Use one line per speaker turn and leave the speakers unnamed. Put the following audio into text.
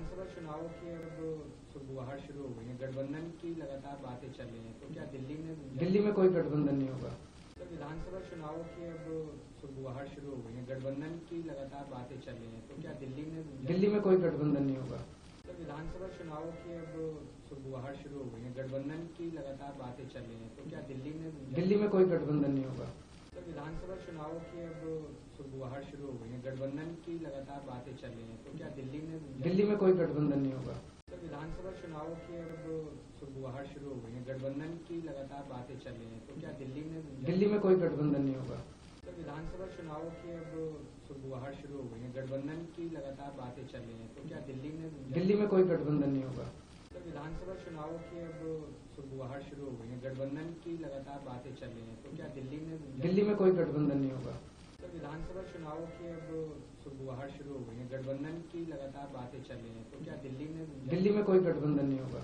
विधानसभा चुनाव की अब सुगबुगाहट शुरू हो गई है। गठबंधन की लगातार बातें चल रही हैं, तो क्या दिल्ली में
कोई गठबंधन नहीं होगा।
तो विधानसभा चुनाव की अब सुगबुगाहट शुरू हो गई है। गठबंधन की लगातार बातें चल रही हैं, तो क्या दिल्ली में
कोई गठबंधन नहीं होगा।
तो विधानसभा चुनाव की अब सुगबुगाहट शुरू हो गई है। गठबंधन की लगातार बातें चल रही हैं, तो क्या दिल्ली में
कोई गठबंधन नहीं होगा।
तो विधानसभा चुनाव की अब सुगबुगाहट शुरू हो गई है। गठबंधन की लगातार बातें चल रही हैं, तो क्या
दिल्ली में कोई गठबंधन नहीं होगा।
तो विधानसभा चुनाव की अब सुगबुगाहट शुरू हो गई है। गठबंधन की लगातार बातें चल रही हैं, तो क्या
दिल्ली में कोई गठबंधन नहीं होगा।
तो विधानसभा चुनाव की अब सुगबुगाहट शुरू हो गई है। गठबंधन की लगातार बातें चल रही हैं, तो क्या
दिल्ली में कोई गठबंधन नहीं होगा।
तो विधानसभा चुनाव की अब सुगबुगाहट शुरू हो गई है। गठबंधन की लगातार बातें चल रही हैं, तो क्या
दिल्ली में कोई गठबंधन नहीं होगा।
तो विधानसभा चुनाव की अब सुगबुगाहट शुरू हो गई है। गठबंधन की लगातार बातें चल रही हैं, तो क्या
दिल्ली में कोई गठबंधन नहीं होगा।